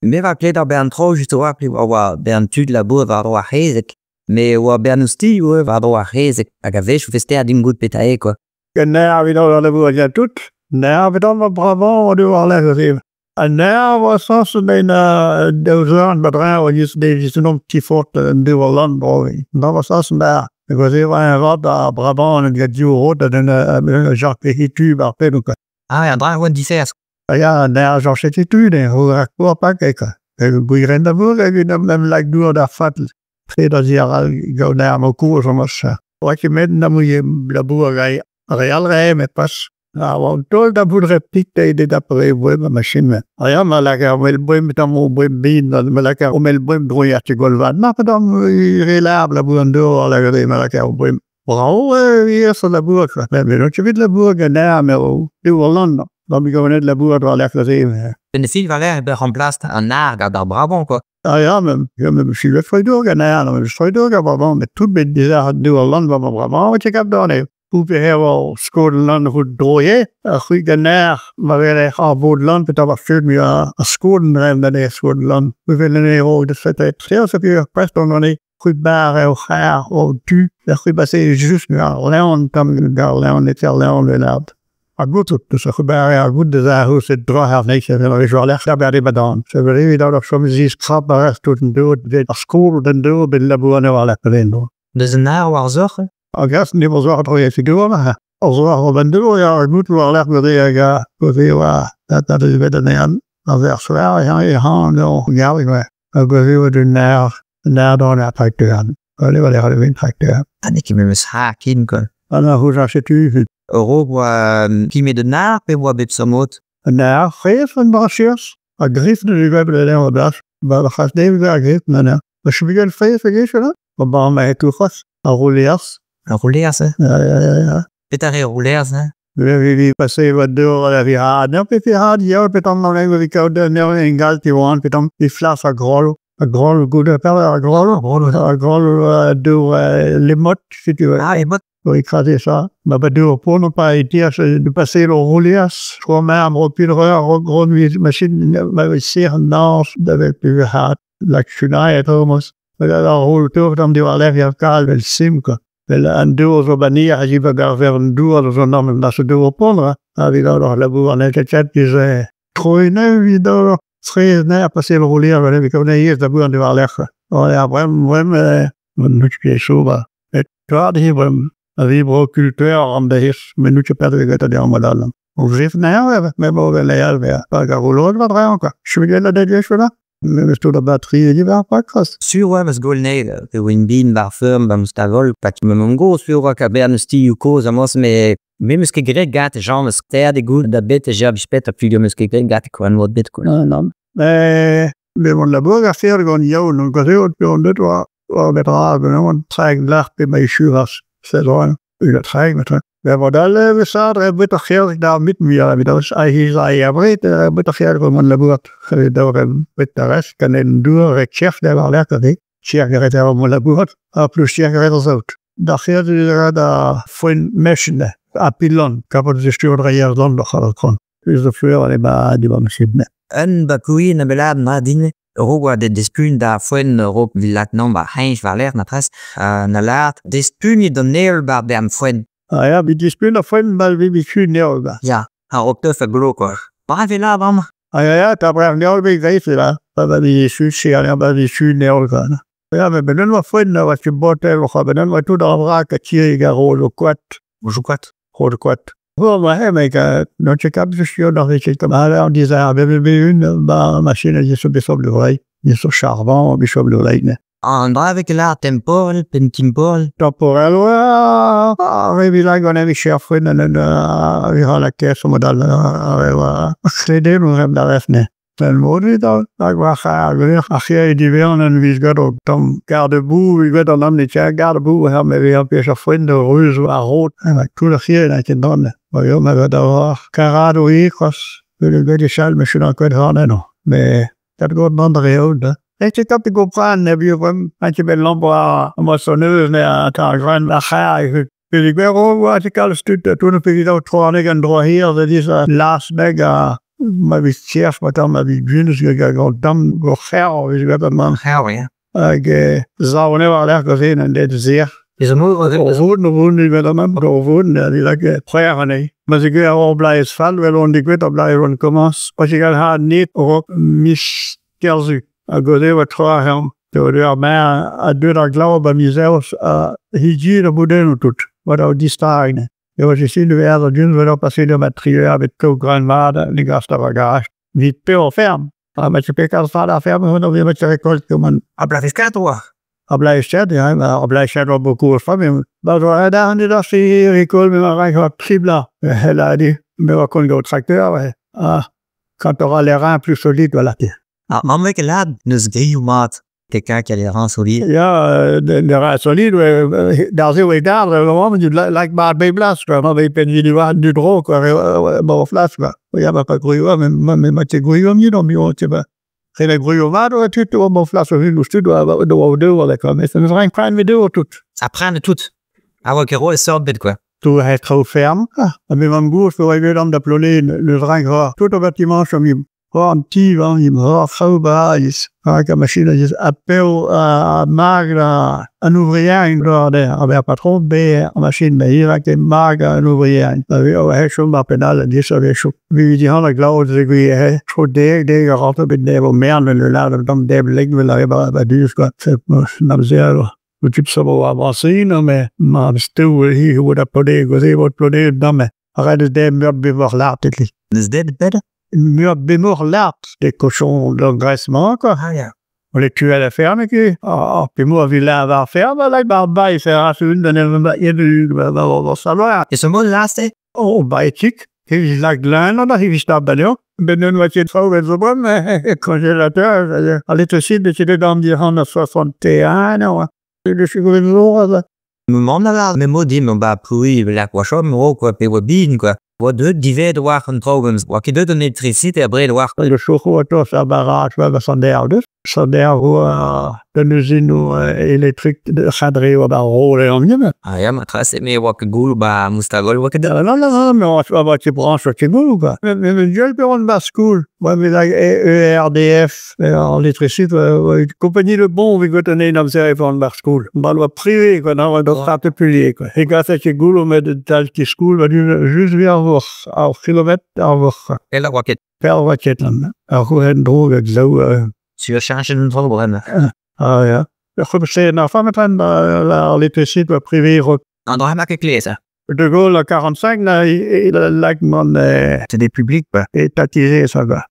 Me va kleed ben tro just wa ben tud la boer war a hezek. Me wa ben sti war a hezek a gavech vester din gut petae quoi. Gennær vi då la boer ja tut. Nær vi då var bravo og det var lækker. En nær var så som en døzørn bedrev og just det just noe til fort det var land og det var så som der. Det var det var en rad av Brabant og det gjorde den Jacques Hituber peduka. Ah ja, dra one disers. Ja, nær Jacques Hituber hoe akwa pakeka. Goeie renda boer ik nem like door daar fatel. Fredag jaar go naar mijn koers om ons. Wat je met dan moet je la boer real rijden met pas. Nou, tot dat boer reptiek de dat pre machine. Ja, maar lekker wel boem met een boem bin, dat maar lekker om el boem droeien te golven. Maar dan reliable boer door lekker maar lekker boem. Brouw hier zo la boer. We nog je weet la boer naar maar du Hollande. Dan ben ik net la boer wel lekker zien. Ben Phil Valère be remplace un arg da Brabant quoi. Ah ja, men misschien wel Freudoga naar, maar Freudoga Brabant met tout met die daar du Hollande van Brabant wat ik heb daar nee. Hoe we wel Skodeland goed drooien. Goed naar, maar we gaan Bodeland, dat was veel meer een Skodenrem dan een Skodeland. We willen niet horen, dat het zelfs heb je best nog niet goed bij of gaar of tu. Dat goed bij ze juist naar Leon, dan naar Leon, niet al Leon wil uit. Maar goed, dus goed bij goed de zaak hoe ze draaien niet, dat is wel echt daarbij die bedaan. Ze willen dat ook soms iets krapbaar tot een dood, dat school dan dood bij de labour wel lekker in doen. Dus een naar waar zorgen. Ik guess niet wel zo project te doen, maar als we van doen, ja, ik moet wel echt weer dat is weer een dan weer zwaar, ja, je hand al, ja, ik weet. Ik wil weer naar dan naar het te gaan. Alleen wel hadden we het te gaan. En ik me mis haak in kan. En dan hoe zou het u? Europa qui met de naar pe wa bip samot. Nou, geef een basjes. Ik grief nu we hebben er helemaal dat. Maar dat gaat niet weer geven, nou. Als je weer feest vergeet je dat? Wat baan mij toe gaat. Roulers. Roulers, hè? Ja. Petare roulers, hè? We passé wat door we had. Nou, we had jou beton nog even we kouden nou in gal die want beton die flas a grol goede pelle a grol door limot zit je. Ah, limot. Ik ga dit zo. Maar we doen op een paar ideeën de passé roulers. Gewoon maar op grond wie machine maar we zeggen nou dat we weer had. Like United Thomas. Maar dat al toch dan die wel even kaal wel simke. En duo zo banier als je gaat ver een duo zo dan dat ze duo ponderen. Dan wie daar nog labour en het chat is trooi nou wie daar schreef nou passer rouler we hebben kunnen hier dat boer die wel leggen. Oh ja, we moet je zo maar. Het gaat hier we hebben cultuur aan de is minuutje per week dat die allemaal dan. Hoe zit nou hebben we mogen leren weer. Daar rouler wat raken. Schwingen dat is wel. Mais je la batterie il va pas crasse. Sur ouais mas golne de winbin bar firm bam stavol pat me mongo sur ka bernesti uko zamos me muske grek gat jean musker de good da bête jab spet plus muske grek gat ko an bit ko. Non. Mais mon labo a faire gon yo no gazeo on dit wa met raven on træk lach bij mij schuras. C'est loin. U træk met. We hebben we zaten we toch heel daar met me dat is hij breed we toch heel van mijn labo daar met de rest kan een door chef daar wel lekker dik. Check het daar op mijn labo. Plus check het zo. Dat gaat er daar voor machine. Apilon, kapot de stuur jaar dan nog gaan. Dus de fleur en die machine. En bakui na belad na dine Rogwa de dispun da fuen Europe villat nomba Heinz Valère na pres na laat dispun de neerba ben fuen. Ah ja, wie die spelen van mal wie schön neer. Ja, op de verglokor. Maar we la dan. Ah ja, daar brauchen wir auch weet là. Aber die Sushi ja, die schön neer gaan. Ja, we hebben nog van wat je bot hebben gehad. Dan wat toe daar raken hier rode kwart. Rode kwart. Hoe maar ik nog check up dus je nog iets te maken. On disait we hebben een machine die zo best op de rij. Die zo charbon, best op de rij. En brave que la temporal, pentimporal. Temporal, we gaan even chef en we gaan een keer zo model. Geleden we hebben daar even. Dan moet je dan, ik was als je die willen en wie gaat ook dan gardeboe, wie weet dan niet, ja gardeboe hebben we op je vrienden roze rood en ik doe dat hier dat je dan, maar joh, maar dat was carado hier was, weet je zelf misschien ook weer gaan nog, maar dat gaat een andere houden. Ik heb te comprendre, heb je van, had je bij Lambra, moissonneuse, naar het grand lachage. Dus ik ben ook, als ik alles doe, toen heb ik dat gewoon niet aan hier, dat is last mega. ma vie cherche, ma vie jeune, je ga dam go gauw, je ga man. Gauw, ja. Ik zou niet wel erg gezien en dit zeer. Is het moeilijk? Woorden, ik wil hem go woorden, die like prayer niet. Maar ze gaan al blij is val, wel on ik weet op blij rond commence. Maar je gaat haar niet ook mis kelzu. Ik go daar wat trouw hem. Door maar ik doe dat geloof bij mezelf. Hygiëne moet doen tot. Wat ook die staren. Je was je zien weer dat jun weer op als je met 3 jaar met kook grandvader, die gast daar bagage. Niet veel ferm. Maar met je pik als vader ferm, dan weer met je record komen. Ah, blijf eens kijken hoor. Ik blijf zitten, ja, maar ik blijf zitten op een koers van me. Maar zo daar en die dag zie je hier, ik kom met mijn rijk op tribla. Hela die, maar ik kon go tracteur. Quand t'auras les reins plus solides, voilà. Ah, maar welke laat, dus 3 maat. Kijk, je les reins solides. Ja, de reins solides, daar zie ik daar, gewoon, je lijkt maar bij blaas, maar we ben je nu droog, maar op flas, ja, maar pas groeien, maar je groeien niet om je te hebben. Geen groeien waar, tu te op flas, of je stuurt, door de kwam, is een rein klein video tot. Ça prend tout. Ah, ok, roi sort bit quoi. Toen hij het gewoon ferm, en met mijn broer voor hij dan de plonné, le rein gras, tout op het dimanche om je. Gewoon tief, je moet gauw behaald. Ik heb machine is appel magra een ouvrier daar, aber patron bij machine bij hier ik magra een ouvrier. We hebben schon maar pedalen die zo weer. Wie die handen glauben dat ik weer zo de altijd met de meer dan laten dan de liggen we daar bij duur schat. Nou zeer. We typ zo wel avanceren, maar de stoel hier wordt dat plodé, we zien wat plodé dan met. Rijden de meer bewaar later. Dus dit beter? Mur bémor l'art des cochons d'engraissement, quoi. Ah, ja. On les tue à la ferme, quoi. Puis moi, vilain avoir ferme, là, bah, il fait une, on va savoir. Is er mooi laatste? Oh, bah, chic. Il lag lijn, dan heeft hij staat bij jou. Ben nu wat je het vrouw wil verbranden, congélateur. Allee, te zien dat je er dan die handen van théâtre, dus je wil horen. Moment là, mais moi dit mon bah puis la cochon mo quoi pe webin quoi. Wat de divet de war een trouwens. Wat je de électricité après de war. Le chocolat, ça barrage, we van der ouders. Zo daar hoe de usine électrique de gadre wat daar rollen om je. Ah ja, maar trace mais wat goul ba mustagol wat de. Non, mais wat je branche wat je goul quoi. Mais je peux on bas school. Moi mais ERDF en électricité compagnie de bon we got een op zij van bas school. Maar wat privé quoi, nou dat gaat publiek quoi. Ik had dat je goul met de talke school wat je juist weer al kilometer over. Et là wat Wel wat je dan. Hoe het droog zo sur change een vol Ah ja. Ik heb gezegd, nou van het aan l'électricité privé. On doit marquer clé ça. De Gaulle 45, là, il lijkt me C'est des publics quoi. étatisé ça va.